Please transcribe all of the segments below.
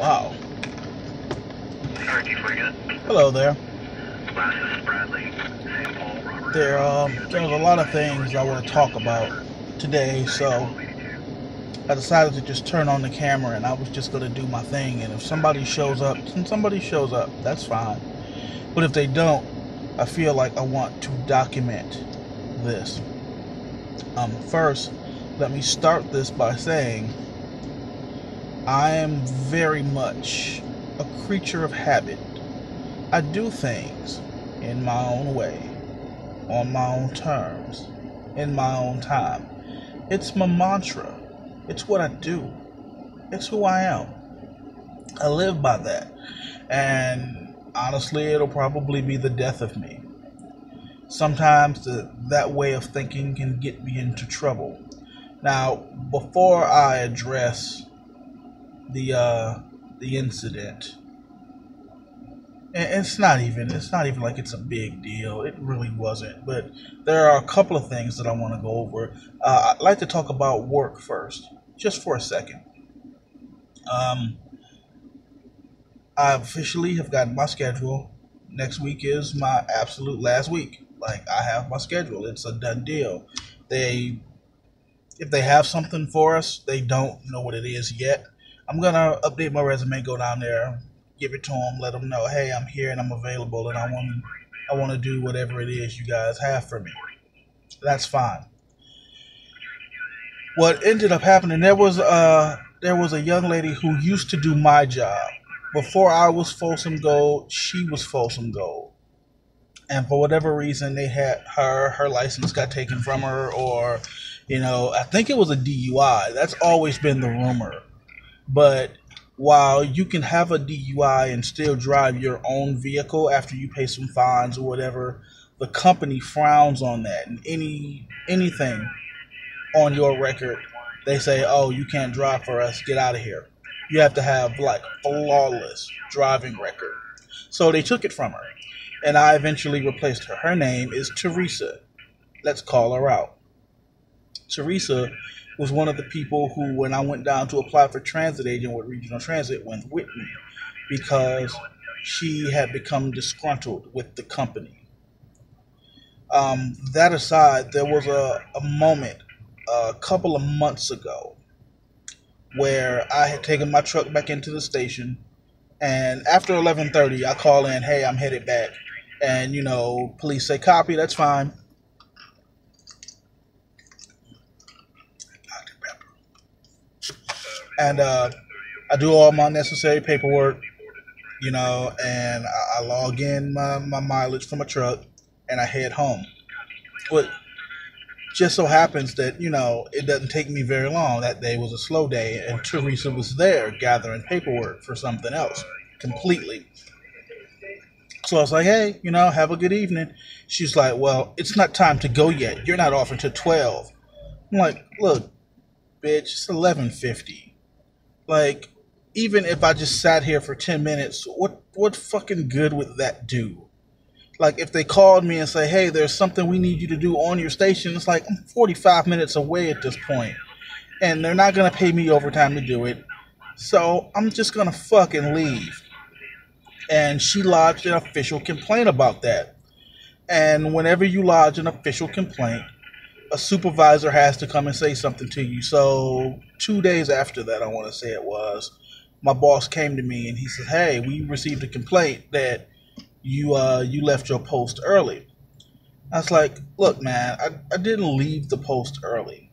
Wow. Sorry, you forget. Hello there. This is Bradley. St. Paul, Robert. There's a lot of things I want to talk about today, so I decided to just turn on the camera and I was just going to do my thing. And if somebody shows up, that's fine. But if they don't, I feel like I want to document this. First, let me start this by saying I am very much a creature of habit. I do things in my own way, on my own terms, in my own time. It's my mantra. It's what I do. It's who I am. I live by that. And honestly, it'll probably be the death of me. Sometimes that way of thinking can get me into trouble. Now, before I address the incident, it's not even like it's a big deal. It really wasn't. But there are a couple of things that I want to go over. I'd like to talk about work first, just for a second. I officially have gotten my schedule. Next week is my absolute last week. Like, I have my schedule. It's a done deal. If they have something for us, they don't know what it is yet. I'm gonna update my resume, go down there, give it to them, let them know, hey, I'm here and I'm available, and I want to do whatever it is you guys have for me. That's fine. What ended up happening, there was a young lady who used to do my job. Before I was Folsom Gold, she was Folsom Gold. And for whatever reason, they had her license got taken from her, or, I think it was a DUI. That's always been the rumor. But while you can have a DUI and still drive your own vehicle after you pay some fines or whatever, the company frowns on that. And anything on your record, they say, oh, you can't drive for us, get out of here. You have to have like flawless driving record. So they took it from her. And I eventually replaced her. Her name is Teresa. Let's call her out. Teresa was one of the people who, when I went down to apply for transit agent with Regional Transit, went with me because she had become disgruntled with the company. That aside, there was a moment a couple of months ago where I had taken my truck back into the station, and after 11:30, I call in, hey, I'm headed back. And, police say, copy, that's fine. And I do all my necessary paperwork, and I log in my mileage from my truck, and I head home. But just so happens that, it doesn't take me very long. That day was a slow day, and Teresa was there gathering paperwork for something else completely. So I was like, hey, have a good evening. She's like, well, it's not time to go yet. You're not off until 12. I'm like, look, bitch, it's 11:50. Like, even if I just sat here for 10 minutes, what fucking good would that do? Like, if they called me and say, hey, there's something we need you to do on your station, it's like, I'm 45 minutes away at this point, and they're not going to pay me overtime to do it. So I'm just going to fucking leave. And she lodged an official complaint about that. And whenever you lodge an official complaint, a supervisor has to come and say something to you. So 2 days after that, I want to say it was, my boss came to me and he said, hey, we received a complaint that you left your post early. I was like, look, man, I didn't leave the post early.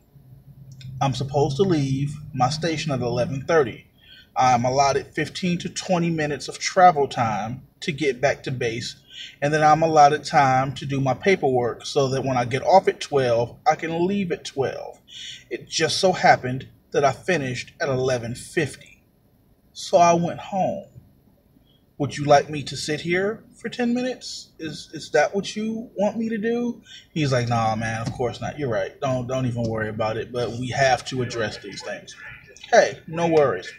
I'm supposed to leave my station at 11:30. I'm allotted 15 to 20 minutes of travel time to get back to base, and then I'm allotted time to do my paperwork so that when I get off at 12, I can leave at 12. It just so happened that I finished at 11:50, so I went home. Would you like me to sit here for 10 minutes? Is that what you want me to do? He's like, nah, man, of course not. You're right. Don't even worry about it, but we have to address these things. Hey, no worries.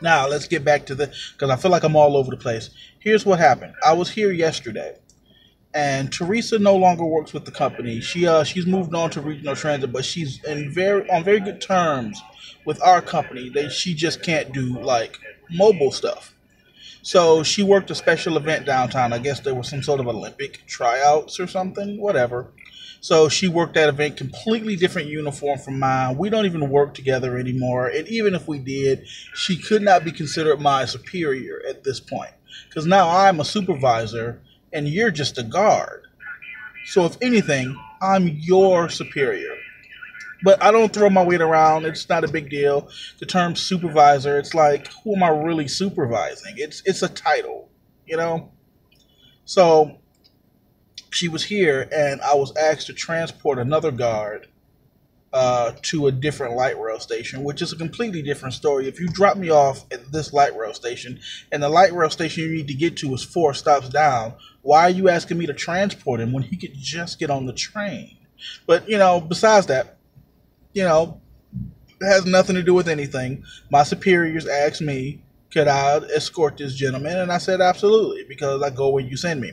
Now, let's get back to because I feel like I'm all over the place. Here's what happened. I was here yesterday, And Teresa no longer works with the company. She's moved on to Regional Transit, but she's on very good terms with our company. She just can't do like mobile stuff. So she worked a special event downtown. I guess there was some sort of Olympic tryouts or something, whatever. So she worked that event, completely different uniform from mine. We don't even work together anymore. And even if we did, she could not be considered my superior at this point. Because now I'm a supervisor and you're just a guard. So if anything, I'm your superior. But I don't throw my weight around. It's not a big deal. The term supervisor, it's like, who am I really supervising? It's a title, you know? So she was here, and I was asked to transport another guard to a different light rail station, which is a completely different story. If you drop me off at this light rail station, and the light rail station you need to get to is 4 stops down, why are you asking me to transport him when he could just get on the train? But, you know, besides that, you know, it has nothing to do with anything. My superiors asked me, could I escort this gentleman? And I said, absolutely, because I go where you send me.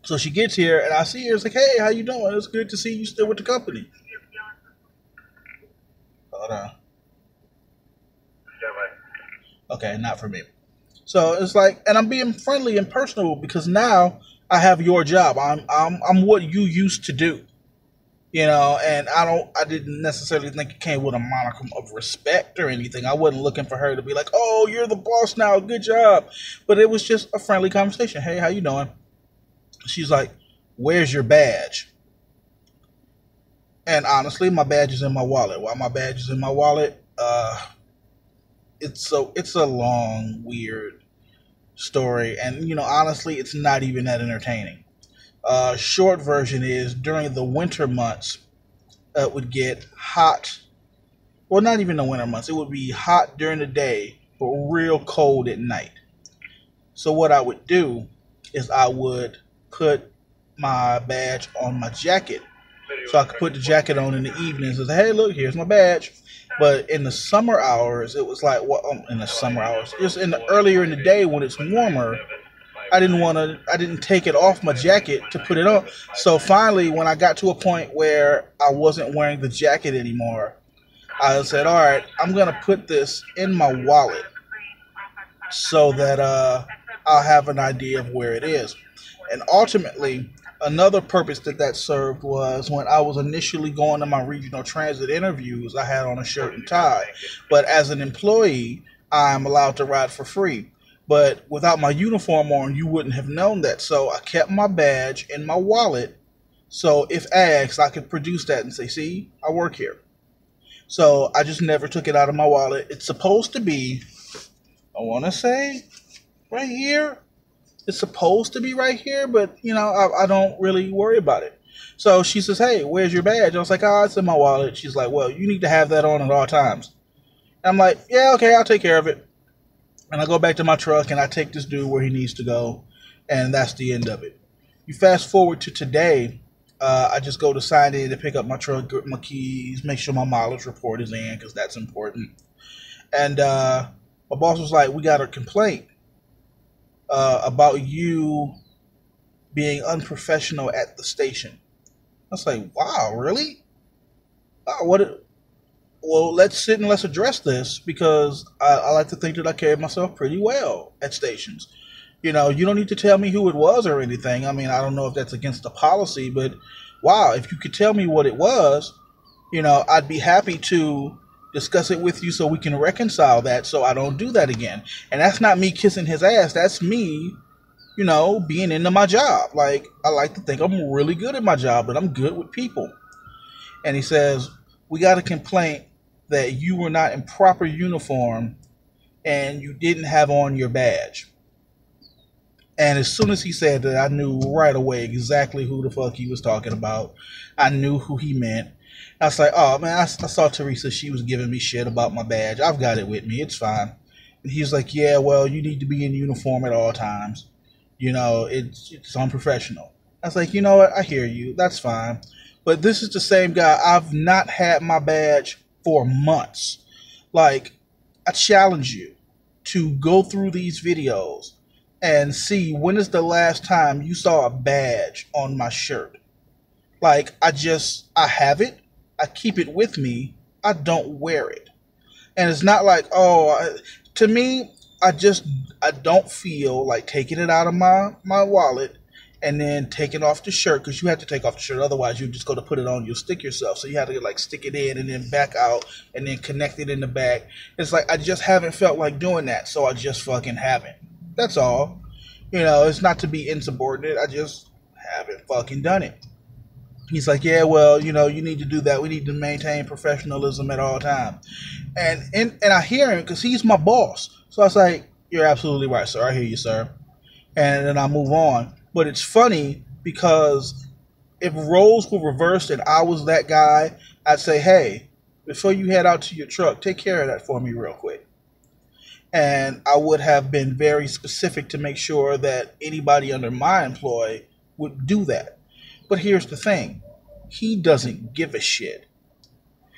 So she gets here, and I see her. It's like, hey, how you doing? It's good to see you still with the company. Hold on. Okay, not for me. So it's like, and I'm being friendly and personal because now I have your job. I'm what you used to do. You know, and I didn't necessarily think it came with a monicum of respect or anything. I wasn't looking for her to be like, oh, you're the boss now, good job. But it was just a friendly conversation. Hey, how you doing? She's like, where's your badge? And honestly, my badge is in my wallet. Why my badge is in my wallet? It's a long, weird story. And, you know, honestly, it's not even that entertaining. Short version is during the winter months, it would get hot. Well, not even the winter months. It would be hot during the day, but real cold at night. So what I would do is I would put my badge on my jacket. So I could put the jacket on in the evenings and say, hey, look, here's my badge. But in the summer hours, it was like, in the summer hours, just earlier in the day when it's warmer, I didn't take it off my jacket to put it on. So finally, when I got to a point where I wasn't wearing the jacket anymore, I said, all right, I'm going to put this in my wallet so that I'll have an idea of where it is. And ultimately, another purpose that served was when I was initially going to my regional transit interviews, I had on a shirt and tie. But as an employee, I'm allowed to ride for free. But without my uniform on, you wouldn't have known that. So I kept my badge in my wallet. So if asked, I could produce that and say, see, I work here. So I just never took it out of my wallet. It's supposed to be, I want to say, right here. It's supposed to be right here, but, you know, I don't really worry about it. So she says, hey, where's your badge? I was like, oh, it's in my wallet. She's like, well, you need to have that on at all times. And I'm like, yeah, okay, I'll take care of it. And I go back to my truck and I take this dude where he needs to go. And that's the end of it. You fast forward to today. I just go to sign in to pick up my truck, get my keys, make sure my mileage report is in because that's important. And my boss was like, we got a complaint about you being unprofessional at the station. I was like, wow, really? Well, let's sit and let's address this because I like to think that I carry myself pretty well at stations. You know, you don't need to tell me who it was or anything. I mean, I don't know if that's against the policy, but wow, if you could tell me what it was, you know, I'd be happy to discuss it with you so we can reconcile that so I don't do that again. And that's not me kissing his ass. That's me, you know, being into my job. Like, I like to think I'm really good at my job, but I'm good with people. And he says, we got a complaint that you were not in proper uniform and you didn't have on your badge. And as soon as he said that, I knew right away exactly who the fuck he was talking about. I knew who he meant. I was like, oh man, I saw Teresa. She was giving me shit about my badge. I've got it with me. It's fine. And he was like, yeah, well, you need to be in uniform at all times. You know, it's unprofessional. I was like, you know what? I hear you. That's fine. But this is the same guy. I've not had my badge for months. Like, I challenge you to go through these videos and see when is the last time you saw a badge on my shirt. Like, I have it, I keep it with me, I don't wear it. And it's not like, to me, I don't feel like taking it out of my wallet and then taking off the shirt, because you have to take off the shirt, otherwise you just go to put it on, you'll stick yourself. So you have to like stick it in and then back out and then connect it in the back. It's like I just haven't felt like doing that, so I just fucking haven't. That's all. It's not to be insubordinate. I just haven't fucking done it. He's like, yeah, well, you need to do that. We need to maintain professionalism at all times. And I hear him because he's my boss. So I was like, you're absolutely right, sir. I hear you, sir. And then I move on. But it's funny because if roles were reversed and I was that guy, I'd say, hey, before you head out to your truck, take care of that for me real quick. And I would have been very specific to make sure that anybody under my employ would do that. But here's the thing. He doesn't give a shit.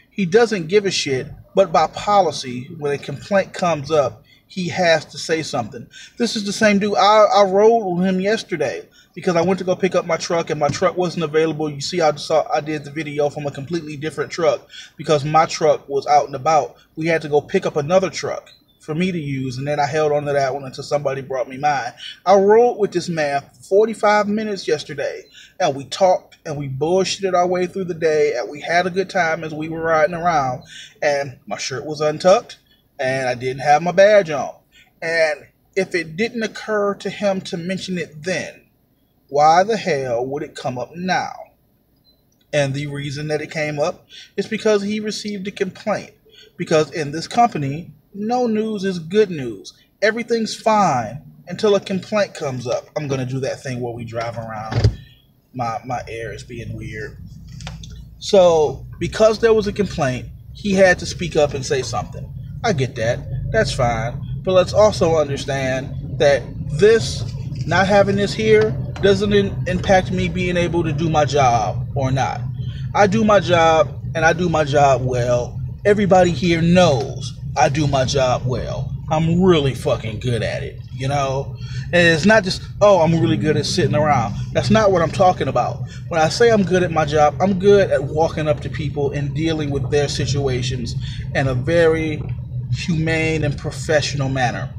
He doesn't give a shit, but by policy, when a complaint comes up, he has to say something. This is the same dude. I rode with him yesterday because I went to go pick up my truck and my truck wasn't available. You see, I did the video from a completely different truck because my truck was out and about. We had to go pick up another truck for me to use, and then I held on to that one until somebody brought me mine. I rode with this man for 45 minutes yesterday, and we talked and we bullshitted our way through the day, and we had a good time as we were riding around, and my shirt was untucked, and I didn't have my badge on. And if it didn't occur to him to mention it then, why the hell would it come up now? And the reason that it came up is because he received a complaint. Because in this company, no news is good news. Everything's fine until a complaint comes up. I'm going to do that thing where we drive around. My air is being weird. So, because there was a complaint, he had to speak up and say something. I get that. That's fine. But let's also understand that not having this here, doesn't impact me being able to do my job or not. I do my job, and I do my job well. Everybody here knows I do my job well. I'm really fucking good at it, And it's not just, I'm really good at sitting around. That's not what I'm talking about. When I say I'm good at my job, I'm good at walking up to people and dealing with their situations in a very humane and professional manner.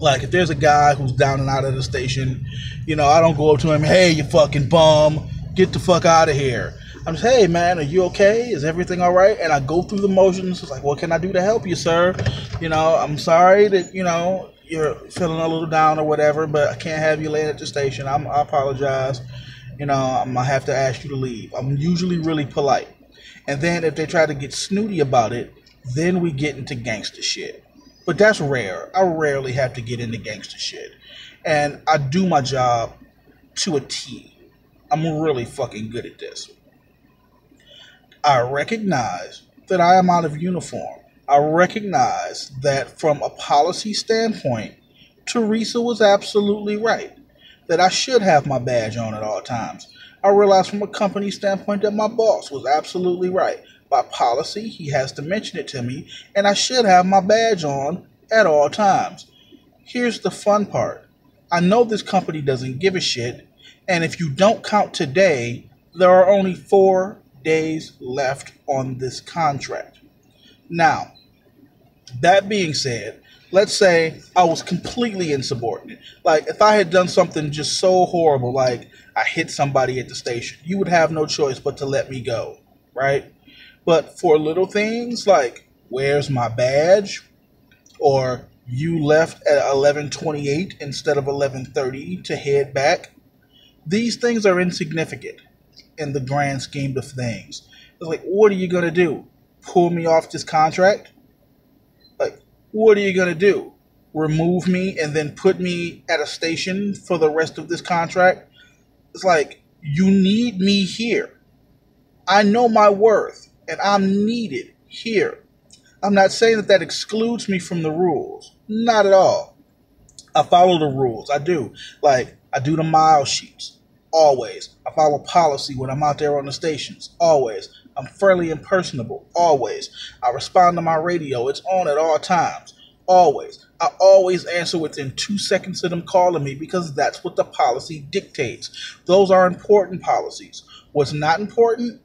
Like, if there's a guy who's down and out of the station, I don't go up to him, hey, you fucking bum, get the fuck out of here. I'm just, hey, man, are you okay? Is everything all right? And I go through the motions. It's like, what can I do to help you, sir? I'm sorry that, you're feeling a little down or whatever, but I can't have you laying at the station. I apologize. I'm going to have to ask you to leave. I'm usually really polite. And then if they try to get snooty about it, then we get into gangster shit. But that's rare. I rarely have to get into gangster shit. And I do my job to a T. I'm really fucking good at this. I recognize that I am out of uniform. I recognize that from a policy standpoint, Teresa was absolutely right, that I should have my badge on at all times. I realize from a company standpoint that my boss was absolutely right. By policy, he has to mention it to me, and I should have my badge on at all times. Here's the fun part. I know this company doesn't give a shit, and if you don't count today, there are only 4 days left on this contract. Now, that being said, let's say I was completely insubordinate. Like, if I had done something just so horrible, like I hit somebody at the station, you would have no choice but to let me go, right? But for little things like, where's my badge? Or you left at 11:28 instead of 11:30 to head back. These things are insignificant in the grand scheme of things. It's like, what are you going to do? Pull me off this contract? Like, what are you going to do? Remove me and then put me at a station for the rest of this contract? It's like, you need me here. I know my worth, and I'm needed here. I'm not saying that excludes me from the rules. Not at all. I follow the rules. I do. Like, I do the mile sheets. Always. I follow policy when I'm out there on the stations. Always. I'm fairly impersonable. Always. I respond to my radio. It's on at all times. Always. I always answer within 2 seconds of them calling me because that's what the policy dictates. Those are important policies. What's not important?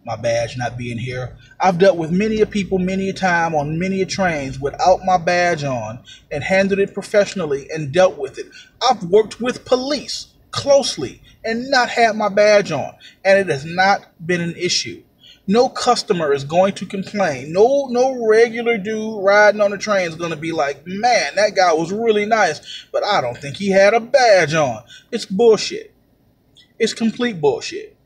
My badge not being here. I've dealt with many a people many a time on many a trains without my badge on and handled it professionally and dealt with it. I've worked with police closely and not had my badge on, and it has not been an issue. No customer is going to complain. No regular dude riding on the train is going to be like, man, that guy was really nice, but I don't think he had a badge on. It's bullshit. It's complete bullshit.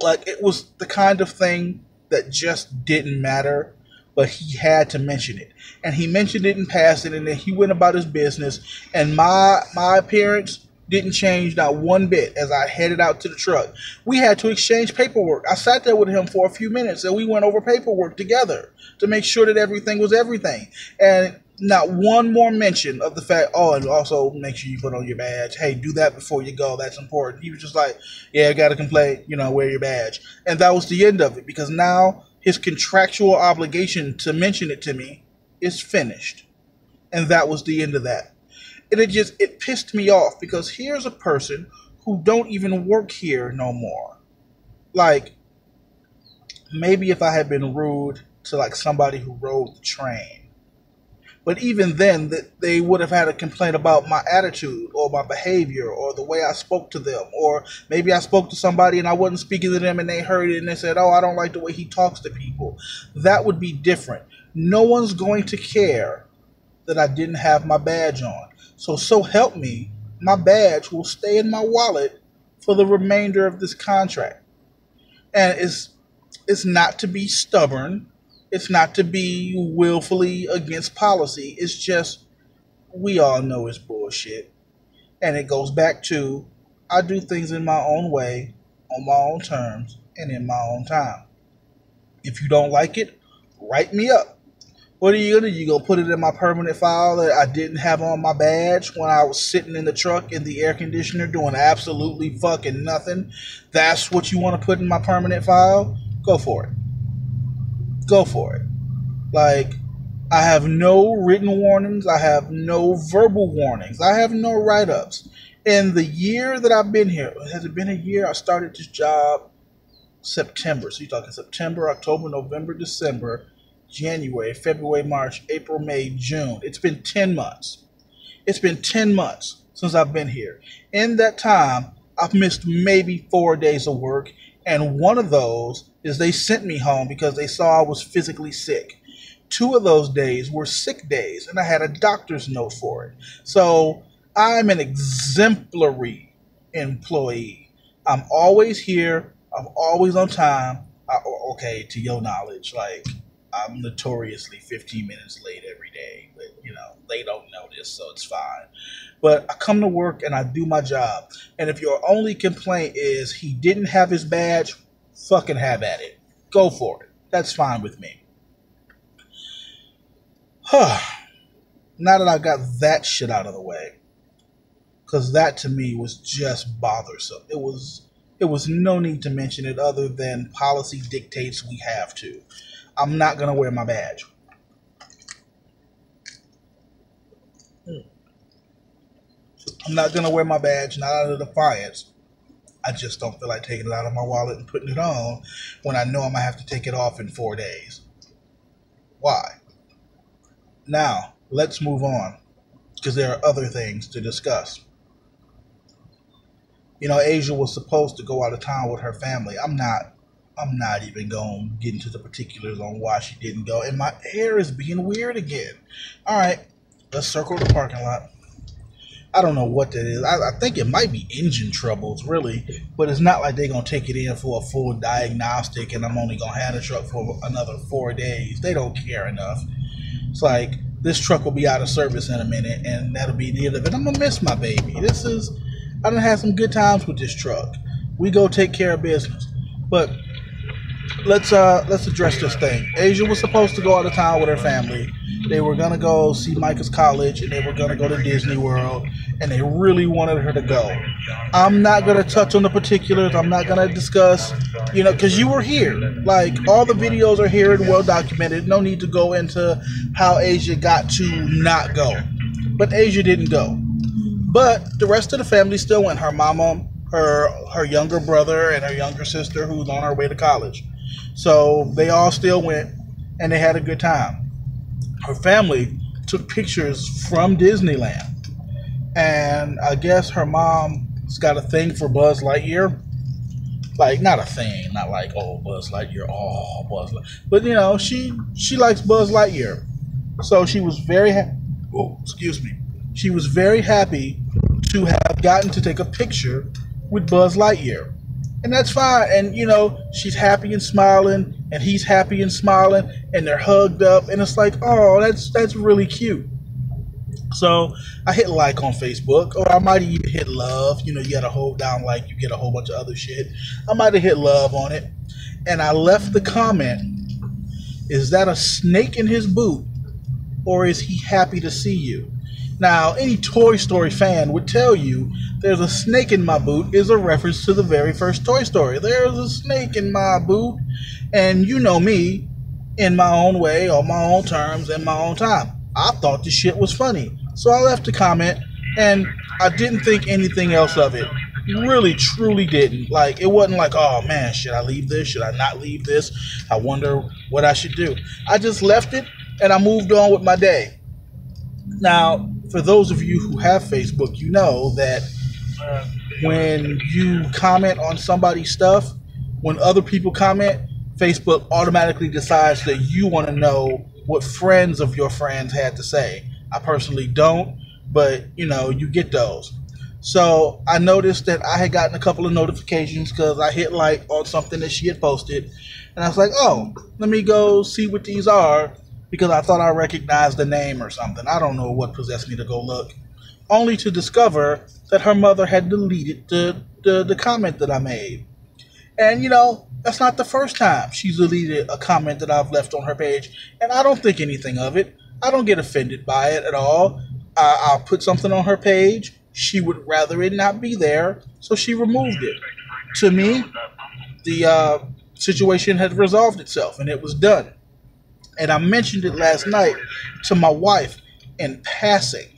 Like, it was the kind of thing that just didn't matter, but he had to mention it. And he mentioned it in passing, and then he went about his business, and my appearance didn't change not one bit as I headed out to the truck. We had to exchange paperwork. I sat there with him for a few minutes, and we went over paperwork together to make sure that everything was everything. And not one more mention of the fact, oh, and also make sure you put on your badge. Hey, do that before you go. That's important. He was just like, yeah, I got to complain, wear your badge. And that was the end of it, because now his contractual obligation to mention it to me is finished. And that was the end of that. And it pissed me off, because here's a person who don't even work here no more. Like, maybe if I had been rude to like somebody who rode the train, but even then, they would have had a complaint about my attitude or my behavior or the way I spoke to them. Or maybe I spoke to somebody and I wasn't speaking to them and they heard it and they said, oh, I don't like the way he talks to people. That would be different. No one's going to care that I didn't have my badge on. So help me, my badge will stay in my wallet for the remainder of this contract. And it's not to be stubborn. It's not to be willfully against policy. It's just, we all know it's bullshit. And it goes back to, I do things in my own way, on my own terms, and in my own time. If you don't like it, write me up. What are you going to do? You going to put it in my permanent file that I didn't have on my badge when I was sitting in the truck in the air conditioner doing absolutely fucking nothing? That's what you want to put in my permanent file? Go for it. Go for it. Like, I have no written warnings. I have no verbal warnings. I have no write-ups. In the year that I've been here, has it been a year? I started this job September. So you're talking September, October, November, December, January, February, March, April, May, June. It's been 10 months. It's been 10 months since I've been here. In that time, I've missed maybe 4 days of work, and one of those is they sent me home because they saw I was physically sick. 2 of those days were sick days, and I had a doctor's note for it. So I'm an exemplary employee. I'm always here. I'm always on time. Okay, to your knowledge, like, I'm notoriously 15 minutes late every day, but they don't notice, so it's fine. But I come to work and I do my job. And if your only complaint is he didn't have his badge, fucking have at it. Go for it. That's fine with me. Now that I got that shit out of the way, because that to me was just bothersome. It was no need to mention it other than policy dictates we have to. I'm not going to wear my badge. I'm not going to wear my badge, not out of defiance. I just don't feel like taking it out of my wallet and putting it on when I know I'm going to have to take it off in 4 days. Why? Now, let's move on, because there are other things to discuss. Asia was supposed to go out of town with her family. I'm not even going to get into the particulars on why she didn't go. And my hair is being weird again. All right, let's circle the parking lot. I don't know what that is. I think it might be engine troubles, really. But it's not like they're going to take it in for a full diagnostic and I'm only going to have the truck for another 4 days. They don't care enough. It's like, this truck will be out of service in a minute, and that'll be the end of it. I'm going to miss my baby. I done had some good times with this truck. We go take care of business. But let's address this thing. Asia was supposed to go out of town with her family. They were gonna go see Micah's college, and they were gonna go to Disney World, and they really wanted her to go. I'm not gonna touch on the particulars. I'm not gonna discuss, because you were here. Like, all the videos are here and well documented. No need to go into how Asia got to not go, but Asia didn't go. But the rest of the family still went. Her mama, her younger brother, and her younger sister, who's on her way to college. So they all still went, and they had a good time. Her family took pictures from Disneyland, and I guess her mom's got a thing for Buzz Lightyear. Like, not a thing, not like, oh, Buzz Lightyear, oh, Buzz Lightyear. But, she likes Buzz Lightyear. So she was very She was very happy to have gotten to take a picture with Buzz Lightyear. And that's fine. And, she's happy and smiling, and he's happy and smiling, and they're hugged up. And it's like, oh, that's really cute. So I hit like on Facebook, or I might even hit love. You gotta hold down like, you get a whole bunch of other shit. I might have hit love on it. And I left the comment, is that a snake in his boot, or is he happy to see you? Now, any Toy Story fan would tell you there's a snake in my boot is a reference to the very first Toy Story. There's a snake in my boot, and you know me, in my own way, on my own terms, in my own time. I thought the shit was funny. So I left a comment, and I didn't think anything else of it. Really, truly didn't. Like, it wasn't like, oh man, should I leave this? Should I not leave this? I wonder what I should do. I just left it, and I moved on with my day. Now, for those of you who have Facebook, you know that when you comment on somebody's stuff, when other people comment, Facebook automatically decides that you want to know what friends of your friends had to say. I personally don't, but you get those. So I noticed that I had gotten a couple of notifications because I hit like on something that she had posted, and I was like, oh, let me go see what these are, because I thought I recognized the name or something. I don't know what possessed me to go look, only to discover that her mother had deleted the comment that I made. And that's not the first time she's deleted a comment that I've left on her page, and I don't think anything of it. I don't get offended by it at all. I'll put something on her page. She would rather it not be there, so she removed it. To me, the situation had resolved itself, and it was done. And I mentioned it last night to my wife in passing.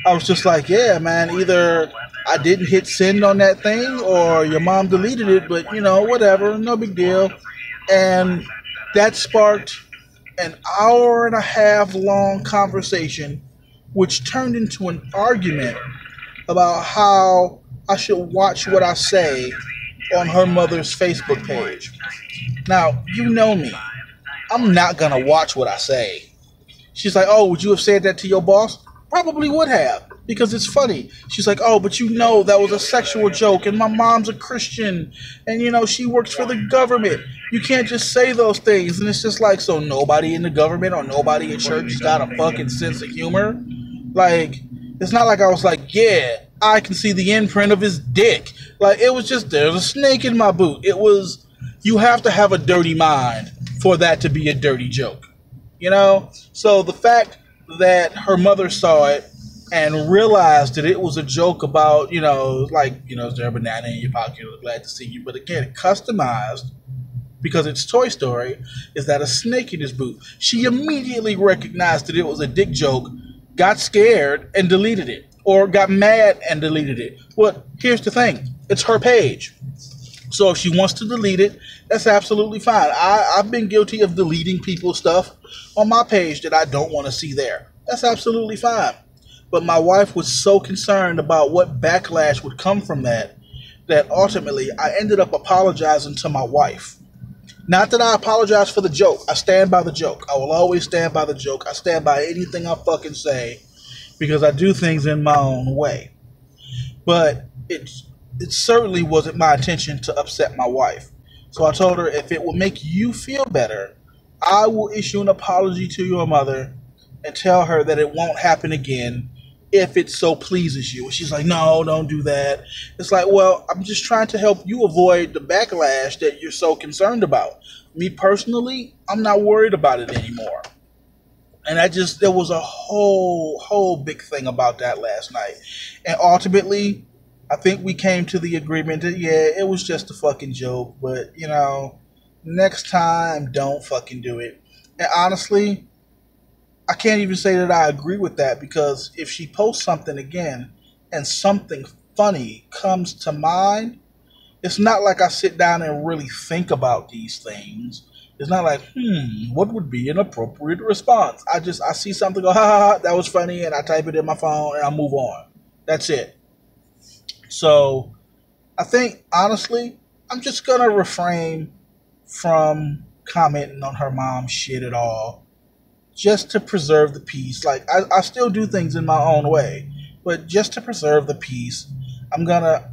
I was just like, yeah, man, either I didn't hit send on that thing or your mom deleted it, but, whatever, no big deal. And that sparked an 1.5 hour long conversation, which turned into an argument about how I should watch what I say on her mother's Facebook page. Now, you know me. I'm not going to watch what I say. She's like, oh, would you have said that to your boss? Probably would have, because it's funny. She's like, oh, but that was a sexual joke, and my mom's a Christian, and she works for the government. You can't just say those things. And it's just like, so nobody in the government or nobody in church has got a fucking sense of humor? Like, it's not like I was like, yeah, I can see the imprint of his dick. Like, it was just, there's a snake in my boot. It was, you have to have a dirty mind for that to be a dirty joke. So the fact that her mother saw it and realized that it was a joke about, is there a banana in your pocket? Glad to see you. But again, customized, because it's Toy Story, is that a snake in his boot. She immediately recognized that it was a dick joke, got scared, and deleted it. Or got mad and deleted it. Well, here's the thing. It's her page. So if she wants to delete it, that's absolutely fine. I've been guilty of deleting people's stuff on my page that I don't want to see there. That's absolutely fine. But my wife was so concerned about what backlash would come from that ultimately I ended up apologizing to my wife. Not that I apologize for the joke. I stand by the joke. I will always stand by the joke. I stand by anything I fucking say because I do things in my own way. But it certainly wasn't my intention to upset my wife. So I told her, if it will make you feel better, I will issue an apology to your mother and tell her that it won't happen again, if it so pleases you. And she's like, no, don't do that. It's like, well, I'm just trying to help you avoid the backlash that you're so concerned about. Me personally, I'm not worried about it anymore. And there was a whole big thing about that last night. And ultimately, I think we came to the agreement that, yeah, it was just a fucking joke. But, next time, don't fucking do it. And honestly, I can't even say that I agree with that, because if she posts something again and something funny comes to mind, it's not like I sit down and really think about these things. It's not like, what would be an appropriate response? I see something, go, ha ha ha, that was funny, and I type it in my phone and I move on. That's it. So I think, honestly, I'm just going to refrain from commenting on her mom's shit at all, just to preserve the peace. Like, I still do things in my own way, but just to preserve the peace,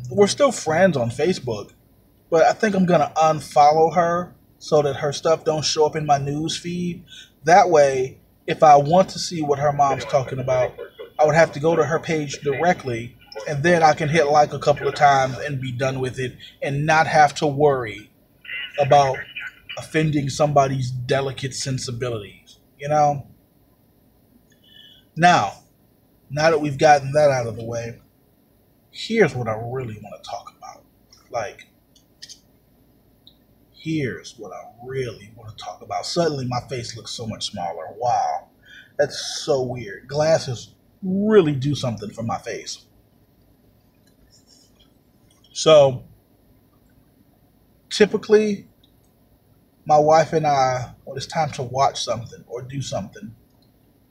we're still friends on Facebook, but I think I'm going to unfollow her so that her stuff don't show up in my news feed. That way, if I want to see what her mom's talking about, I would have to go to her page directly, and then I can hit like a couple of times and be done with it and not have to worry about offending somebody's delicate sensibilities, Now that we've gotten that out of the way, here's what I really want to talk about. Here's what I really want to talk about. Suddenly my face looks so much smaller. Wow. That's so weird. Glasses really do something for my face. So, typically, my wife and I, when it's time to watch something or do something,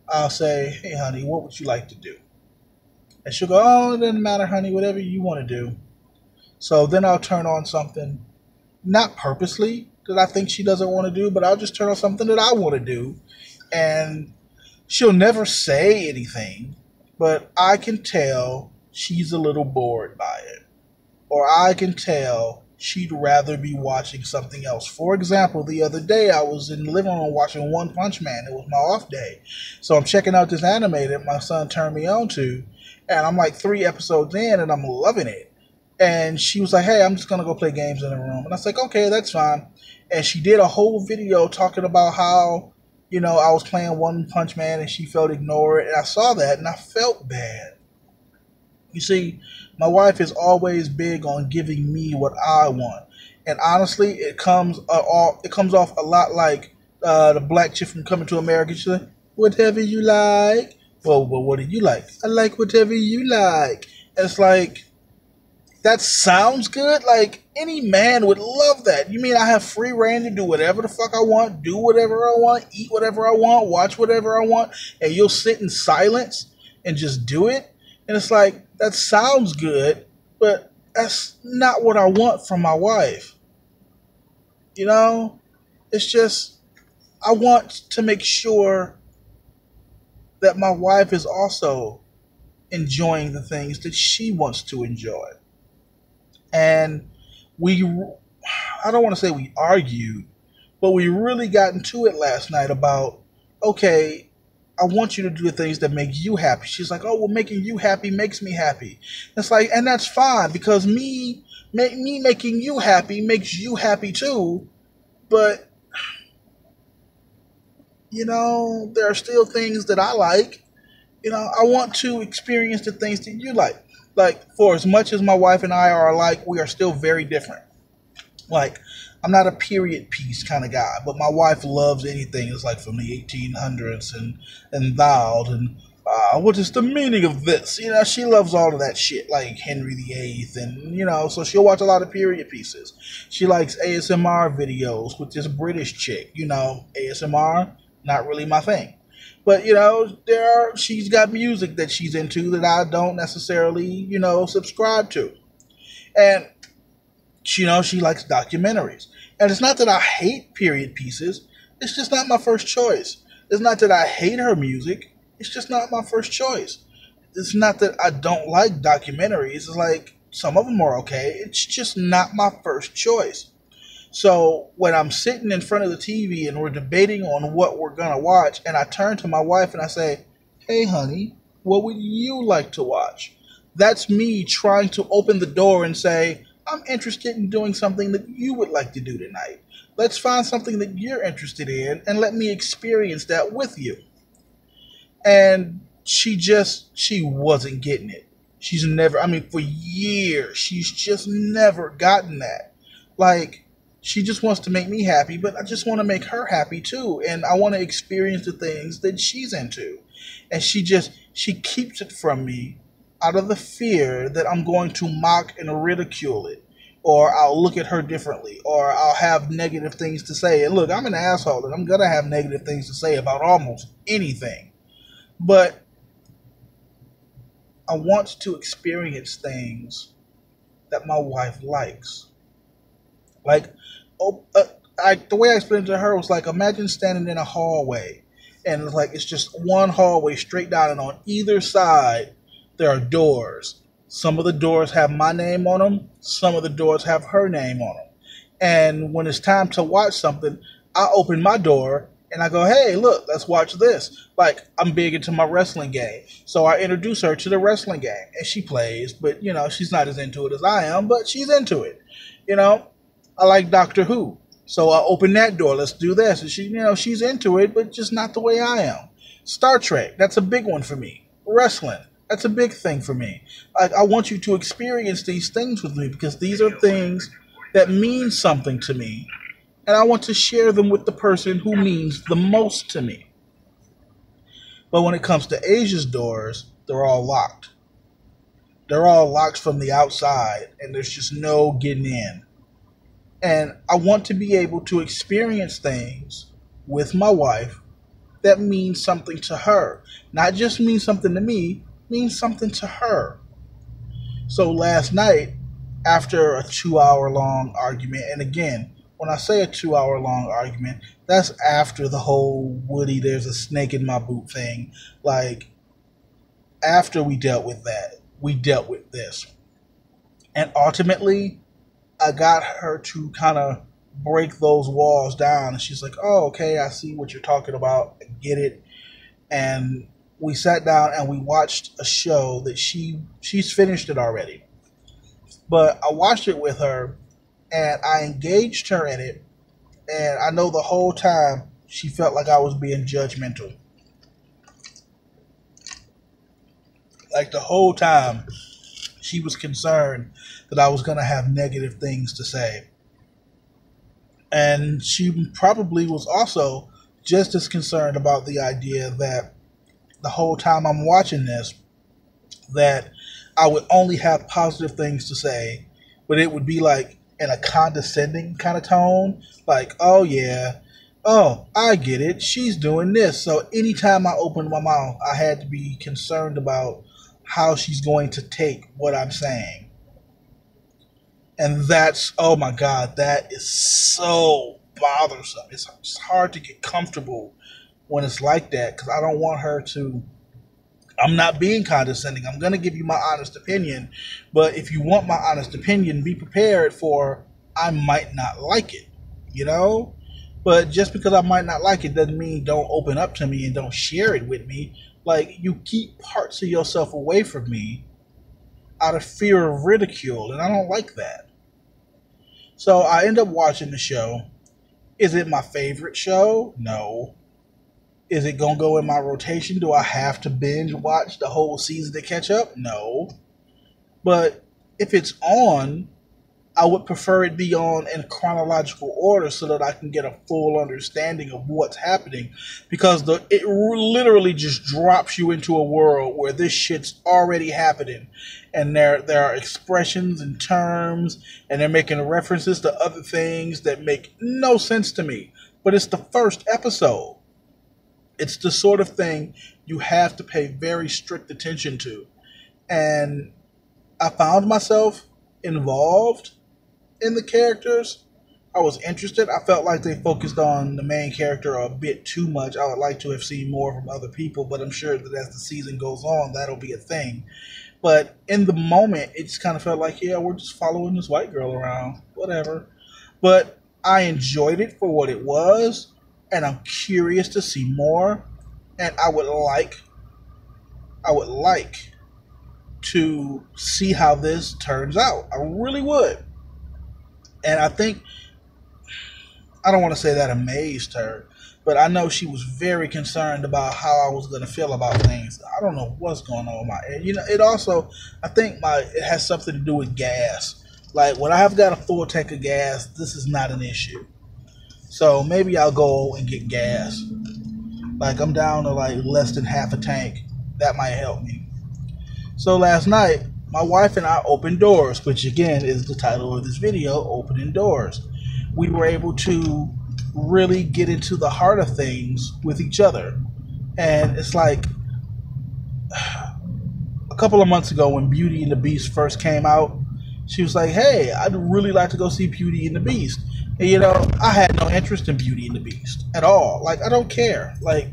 I'll say, hey, honey, what would you like to do? And she'll go, oh, it doesn't matter, honey, whatever you want to do. So then I'll turn on something, not purposely, that I think she doesn't want to do, but I'll just turn on something that I want to do. And she'll never say anything, but I can tell she's a little bored by it. Or I can tell she'd rather be watching something else. For example, the other day I was in the living room watching One Punch Man. It was my off day. So I'm checking out this anime that my son turned me on to, and I'm like 3 episodes in and I'm loving it. And she was like, hey, I'm just going to go play games in the room. And I was like, okay, that's fine. And she did a whole video talking about how, I was playing One Punch Man and she felt ignored. And I saw that and I felt bad. You see, my wife is always big on giving me what I want. And honestly, it comes off a lot like the black chick from Coming to America. She's like, whatever you like. Well, what do you like? I like whatever you like. And it's like, that sounds good. Like, any man would love that. You mean I have free reign to do whatever the fuck I want, do whatever I want, eat whatever I want, watch whatever I want, and you'll sit in silence and just do it? And it's like, that sounds good, but that's not what I want from my wife. It's just, I want to make sure that my wife is also enjoying the things that she wants to enjoy. And I don't want to say we argued, but we really got into it last night about, okay, I want you to do the things that make you happy. She's like, oh, well, making you happy makes me happy. It's like, and that's fine, because me making you happy makes you happy too. But, there are still things that I like. I want to experience the things that you like. Like, for as much as my wife and I are alike, we are still very different. Like, I'm not a period piece kind of guy, but my wife loves anything. It's like from the 1800s and thou and what is the meaning of this? She loves all of that shit, like Henry VIII, and so she'll watch a lot of period pieces. She likes ASMR videos with this British chick. ASMR, not really my thing. But, she's got music that she's into that I don't necessarily, subscribe to. And, she likes documentaries. And it's not that I hate period pieces. It's just not my first choice. It's not that I hate her music. It's just not my first choice. It's not that I don't like documentaries. It's like, some of them are okay. It's just not my first choice. So when I'm sitting in front of the TV and we're debating on what we're going to watch, and I turn to my wife and I say, hey, honey, What would you like to watch? That's me trying to open the door and say, I'm interested in doing something that you would like to do tonight. Let's find something that you're interested in and let me experience that with you. And she wasn't getting it. She's never, I mean, for years, she's just never gotten that. Like, she just wants to make me happy, but I just want to make her happy too. And I want to experience the things that she's into. And she keeps it from me out of the fear that I'm going to mock and ridicule it. Or I'll look at her differently, or I'll have negative things to say. And look, I'm an asshole, and I'm going to have negative things to say about almost anything. But I want to experience things that my wife likes. Like, the way I explained it to her was like, imagine standing in a hallway, and it's just one hallway straight down, and on either side there are doors. Some of the doors have my name on them. Some of the doors have her name on them. And when it's time to watch something, I open my door and I go, hey, look, let's watch this. Like, I'm big into my wrestling game. So I introduce her to the wrestling game. And she plays, but, she's not as into it as I am, but she's into it. I like Doctor Who. So I open that door. Let's do this. And she's into it, but just not the way I am. Star Trek, that's a big one for me. Wrestling, that's a big thing for me. I want you to experience these things with me because these are things that mean something to me. And I want to share them with the person who means the most to me. But when it comes to Asia's doors, they're all locked. They're all locked from the outside, and there's just no getting in. And I want to be able to experience things with my wife that means something to her. Not just means something to me, means something to her. So last night, after a 2-hour-long argument, and again, when I say a 2-hour-long argument, that's after the whole Woody, there's a snake in my boot thing. Like, after we dealt with that, we dealt with this. And ultimately, I got her to kind of break those walls down. And she's like, oh, okay, I see what you're talking about. I get it. And we sat down and we watched a show that she's finished it already. But I watched it with her and I engaged her in it. And I know the whole time she felt like I was being judgmental. Like the whole time she was concerned that I was going to have negative things to say. And she probably was also just as concerned about the idea that the whole time I'm watching this, that I would only have positive things to say, but it would be like in a condescending kind of tone, like, oh yeah, oh, I get it, she's doing this. So anytime I opened my mouth, I had to be concerned about how she's going to take what I'm saying. And that's, oh my God, that is so bothersome. It's hard to get comfortable when it's like that because I don't want her to, I'm not being condescending. I'm going to give you my honest opinion. But if you want my honest opinion, be prepared for I might not like it, But just because I might not like it doesn't mean don't open up to me and don't share it with me. Like, you keep parts of yourself away from me out of fear of ridicule, and I don't like that. So I end up watching the show. Is it my favorite show? No. Is it going to go in my rotation? Do I have to binge watch the whole season to catch up? No. But if it's on, I would prefer it be on in chronological order so that I can get a full understanding of what's happening. Because it literally just drops you into a world where this shit's already happening. And there are expressions and terms, and they're making references to other things that make no sense to me. But it's the first episode. It's the sort of thing you have to pay very strict attention to. And I found myself involved in the characters. I was interested. I felt like they focused on the main character a bit too much. I would like to have seen more from other people, but I'm sure that as the season goes on, that'll be a thing. But in the moment, it just kind of felt like, yeah, we're just following this white girl around. Whatever. But I enjoyed it for what it was, and I'm curious to see more. And I would like I would like to see how this turns out. I really would. And I think, I don't want to say that amazed her, but I know she was very concerned about how I was going to feel about things. I don't know what's going on with my head. It also, I think it has something to do with gas. Like, when I have got a full tank of gas, this is not an issue. So maybe I'll go and get gas. Like, I'm down to like less than half a tank. That might help me. So last night, my wife and I opened doors, which again is the title of this video, Opening Doors. We were able to really get into the heart of things with each other. And it's like a couple of months ago when Beauty and the Beast first came out, she was like, hey, I'd really like to go see Beauty and the Beast. And I had no interest in Beauty and the Beast at all. Like, I don't care. Like,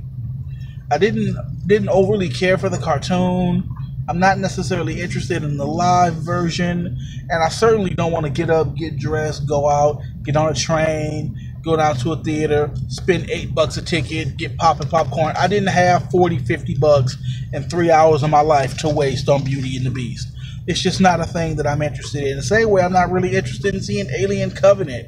I didn't overly care for the cartoon. I'm not necessarily interested in the live version, and I certainly don't want to get up, get dressed, go out, get on a train, go down to a theater, spend $8 a ticket, get popping popcorn. I didn't have $40, $50 and 3 hours of my life to waste on Beauty and the Beast. It's just not a thing that I'm interested in. The same way I'm not really interested in seeing Alien Covenant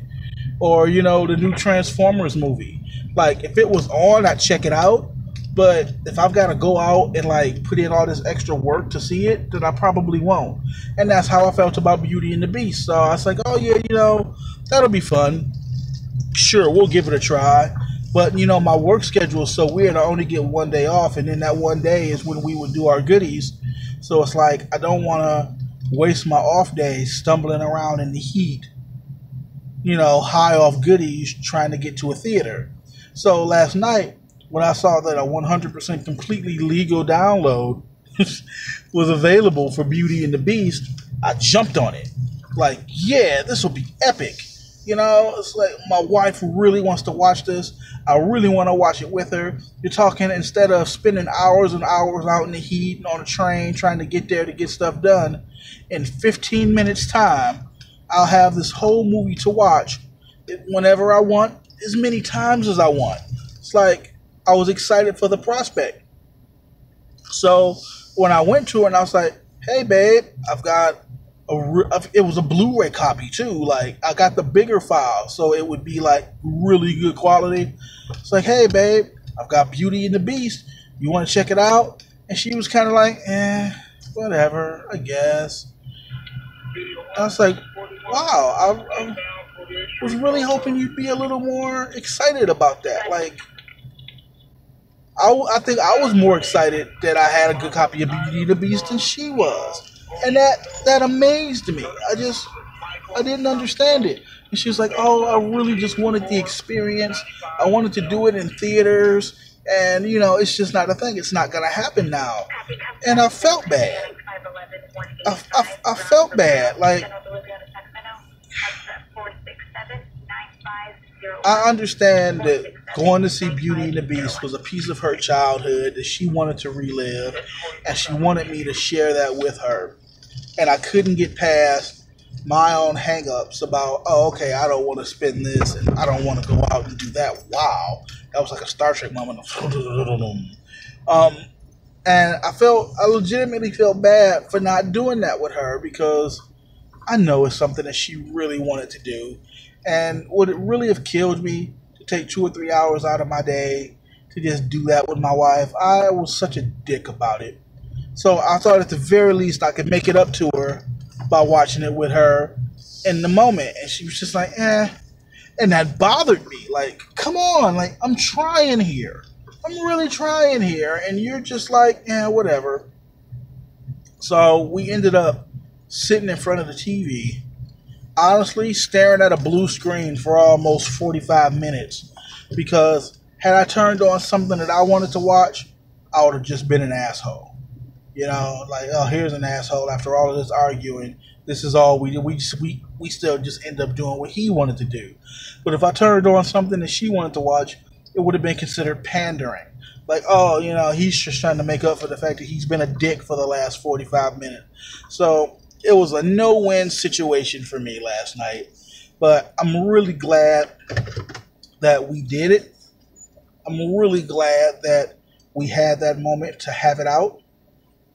or, the new Transformers movie. Like, if it was on, I'd check it out. But if I've got to go out and like put in all this extra work to see it, then I probably won't. And that's how I felt about Beauty and the Beast. So I was like, oh yeah, that'll be fun. Sure, we'll give it a try. But my work schedule is so weird. I only get one day off, and then that one day is when we would do our goodies. So it's like I don't want to waste my off days stumbling around in the heat, high off goodies trying to get to a theater. So last night, when I saw that a 100% completely legal download was available for Beauty and the Beast, I jumped on it. Like, yeah, this will be epic. It's like my wife really wants to watch this. I really want to watch it with her. You're talking, instead of spending hours and hours out in the heat and on a train trying to get there to get stuff done, in 15 minutes time, I'll have this whole movie to watch whenever I want, as many times as I want. It's like, I was excited for the prospect. So when I went to her and I was like, hey babe, I've got it was a Blu-ray copy too. Like, I got the bigger file, so it would be like really good quality. It's like, hey babe, I've got Beauty and the Beast. You want to check it out? And she was kind of like, whatever, I guess. I was like, wow, I was really hoping you'd be a little more excited about that. Like, I think I was more excited that I had a good copy of Beauty and the Beast than she was. And that amazed me. I didn't understand it. And she was like, oh, I really just wanted the experience. I wanted to do it in theaters. And, it's just not a thing. It's not going to happen now. And I felt bad. I felt bad. Like, I understand that going to see Beauty and the Beast was a piece of her childhood that she wanted to relive, and she wanted me to share that with her. And I couldn't get past my own hang-ups about, oh, okay, I don't want to spend this, and I don't want to go out and do that. Wow. That was like a Star Trek moment. And I legitimately felt bad for not doing that with her, because I know it's something that she really wanted to do. And would it really have killed me to take 2 or 3 hours out of my day to just do that with my wife? I was such a dick about it. So I thought at the very least I could make it up to her by watching it with her in the moment. And she was just like, And that bothered me. Like, come on. Like, I'm trying here. I'm really trying here. And you're just like, whatever. So we ended up sitting in front of the TV, honestly staring at a blue screen for almost 45 minutes, because had I turned on something that I wanted to watch, I would have just been an asshole. Like, oh, here's an asshole after all of this arguing. This is all we did. We still just end up doing what he wanted to do. But if I turned on something that she wanted to watch, it would have been considered pandering. Like, oh, he's just trying to make up for the fact that he's been a dick for the last 45 minutes. So it was a no-win situation for me last night. But I'm really glad that we did it. I'm really glad that we had that moment to have it out.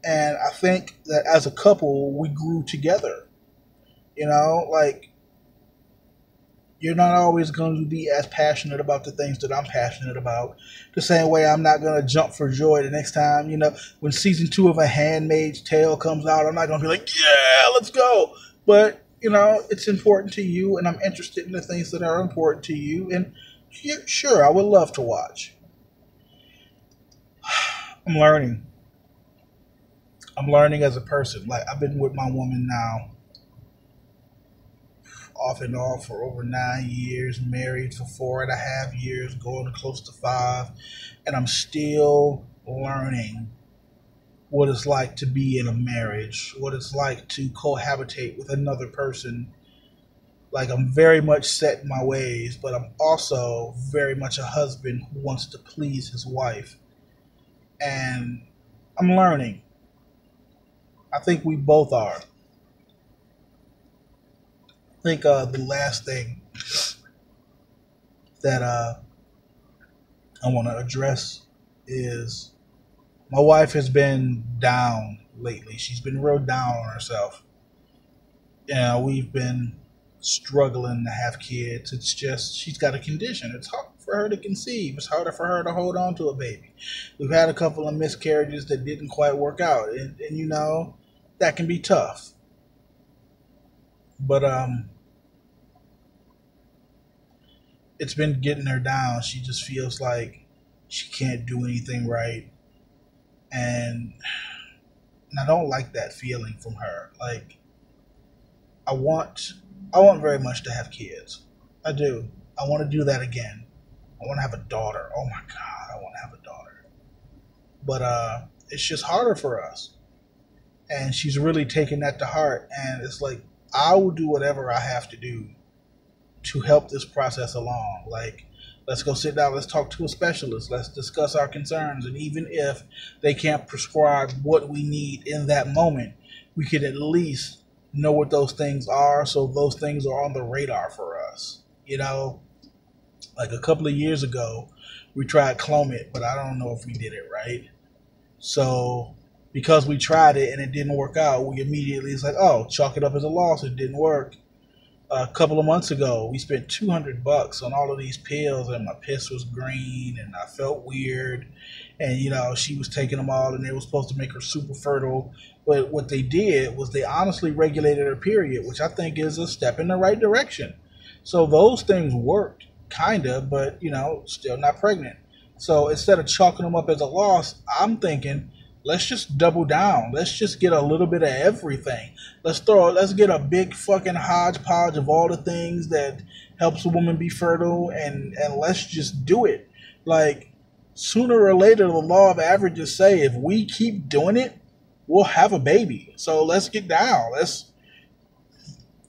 And I think that as a couple, we grew together. You know, like, you're not always going to be as passionate about the things that I'm passionate about. The same way I'm not going to jump for joy the next time, when season 2 of A Handmaid's Tale comes out, I'm not going to be like, yeah, let's go. But, it's important to you, and I'm interested in the things that are important to you. And sure, I would love to watch. I'm learning. I'm learning as a person. Like, I've been with my woman now off and on for over 9 years, married for 4.5 years, going close to 5, and I'm still learning what it's like to be in a marriage, what it's like to cohabitate with another person. Like, I'm very much set in my ways, but I'm also very much a husband who wants to please his wife. And I'm learning. I think we both are. I think the last thing that I want to address is my wife has been down lately. She's been real down on herself. We've been struggling to have kids. It's just, she's got a condition. It's hard for her to conceive. It's harder for her to hold on to a baby. We've had a couple of miscarriages that didn't quite work out. And that can be tough. But, it's been getting her down. She just feels like she can't do anything right. And I don't like that feeling from her. Like, I want very much to have kids. I do. I want to do that again. I want to have a daughter. Oh my God, I want to have a daughter. But it's just harder for us. And she's really taking that to heart. And it's like, I will do whatever I have to do to help this process along. Like, let's go sit down, let's talk to a specialist, let's discuss our concerns, and even if they can't prescribe what we need in that moment, we could at least know what those things are, so those things are on the radar for us. Like a couple of years ago, we tried Clomid, but I don't know if we did it right. So because we tried it and it didn't work out, we immediately, it's like, oh, chalk it up as a loss, it didn't work. A couple of months ago, we spent $200 on all of these pills, and my piss was green, and I felt weird. And, she was taking them all, and they were supposed to make her super fertile. But what they did was they honestly regulated her period, which I think is a step in the right direction. So those things worked, kind of, but, still not pregnant. So instead of chalking them up as a loss, I'm thinking, let's just double down. Let's just get a little bit of everything. Let's get a big fucking hodgepodge of all the things that helps a woman be fertile, and let's just do it. Like, sooner or later, the law of averages say if we keep doing it, we'll have a baby. So let's get down.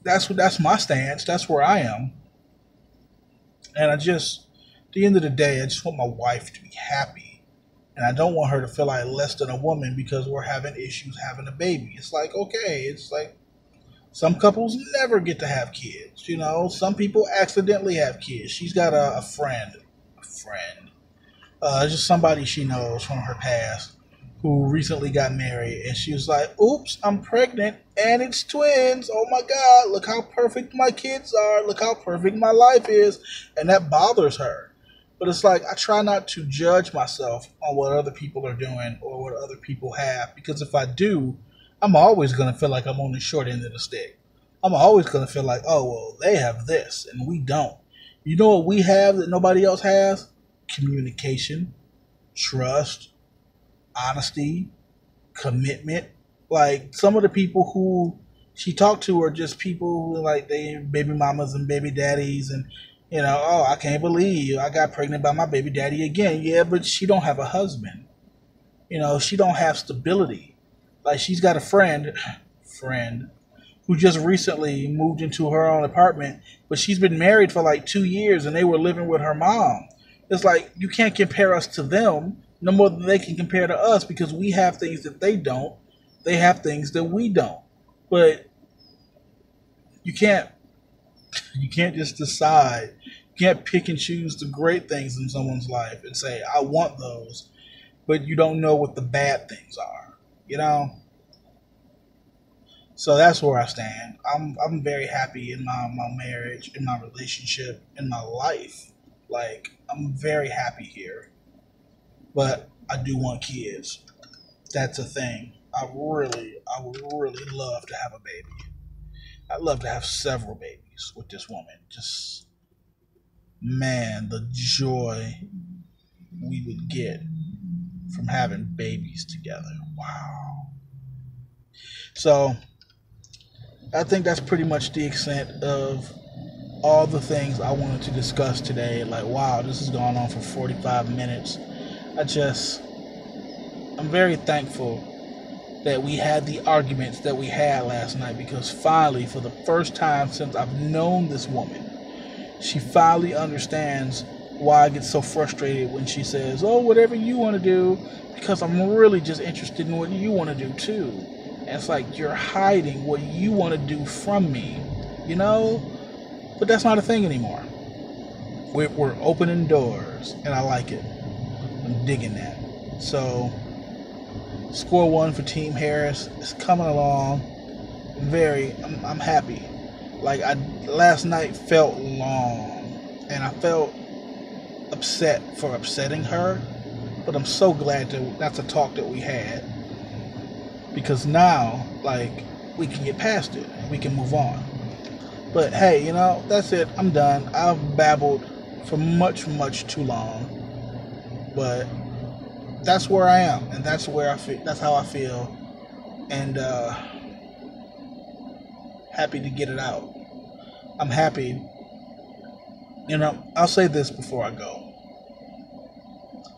That's my stance. That's where I am. And at the end of the day, I just want my wife to be happy. And I don't want her to feel like less than a woman because we're having issues having a baby. It's like, okay, it's like some couples never get to have kids. Some people accidentally have kids. She's got a friend, just somebody she knows from her past who recently got married. And she was like, oops, I'm pregnant and it's twins. Oh my God, look how perfect my kids are. Look how perfect my life is. And that bothers her. But it's like, I try not to judge myself on what other people are doing or what other people have. Because if I do, I'm always going to feel like I'm on the short end of the stick. I'm always going to feel like, oh, well, they have this and we don't. You know what we have that nobody else has? Communication, trust, honesty, commitment. Like, some of the people who she talked to are just people who, like, they baby mamas and baby daddies and, oh, I can't believe I got pregnant by my baby daddy again. Yeah, but she don't have a husband. She don't have stability. Like, she's got a friend who just recently moved into her own apartment, but she's been married for like 2 years and they were living with her mom. It's like, you can't compare us to them no more than they can compare to us because we have things that they don't. They have things that we don't. But you can't just decide. You can't pick and choose the great things in someone's life and say, I want those, but you don't know what the bad things are. You know, so that's where I stand. I'm very happy in my marriage, in my relationship, in my life. Like I'm very happy here, but I do want kids. That's a thing. I would really love to have a baby. I'd love to have several babies with this woman. Just man, the joy we would get from having babies together. Wow. So I think that's pretty much the extent of all the things I wanted to discuss today. Like, wow, this has gone on for 45 minutes. I'm very thankful that we had the arguments that we had last night because finally, for the first time since I've known this woman, she finally understands why I get so frustrated when she says, oh, whatever you want to do, because I'm really just interested in what you want to do too. And it's like you're hiding what you want to do from me, you know? But that's not a thing anymore. We're opening doors, and I like it. I'm digging that. So, score one for Team Harris. It's coming along. I'm happy. Like, last night felt long, and I felt upset for upsetting her, but I'm so glad that's a talk that we had, because now, like, we can get past it. We can move on. But hey, you know, that's it. I'm done. I've babbled for much, much too long. But that's where I am, and that's where I feel. That's how I feel, and happy to get it out. I'm happy. You know, I'll say this before I go.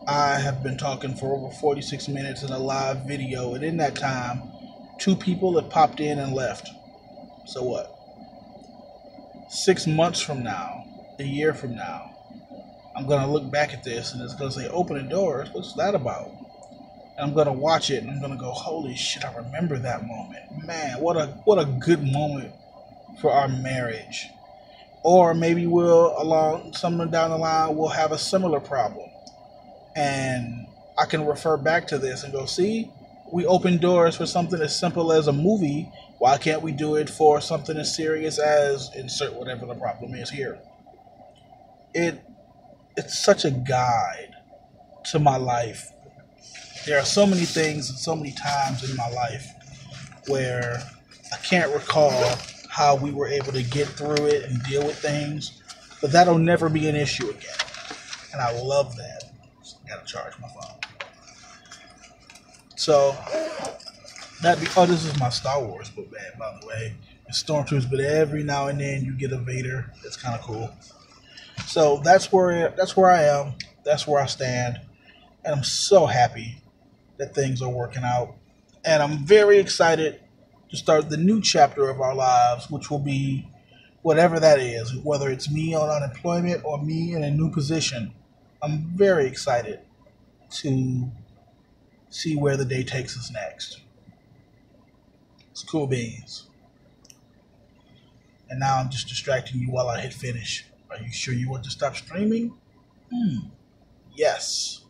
I have been talking for over 46 minutes in a live video, and in that time, 2 people have popped in and left. So what? 6 months from now, a year from now, I'm going to look back at this and it's going to say, opening doors, what's that about? And I'm going to watch it and I'm going to go, holy shit, I remember that moment. Man, what a good moment for our marriage. Or maybe somewhere down the line, we'll have a similar problem. And I can refer back to this and go, see, we opened doors for something as simple as a movie. Why can't we do it for something as serious as insert whatever the problem is here? It's such a guide to my life. There are so many things and so many times in my life where I can't recall how we were able to get through it and deal with things, but that'll never be an issue again. And I love that. So I gotta charge my phone. So this is my Star Wars book bag, by the way. It's Stormtroopers, but every now and then you get a Vader. It's kind of cool. So that's where I am. That's where I stand, and I'm so happy that things are working out. And I'm very excited to start the new chapter of our lives, which will be whatever that is, whether it's me on unemployment or me in a new position. I'm very excited to see where the day takes us next. It's cool beans. And now I'm just distracting you while I hit finish. Are you sure you want to stop streaming? Yes.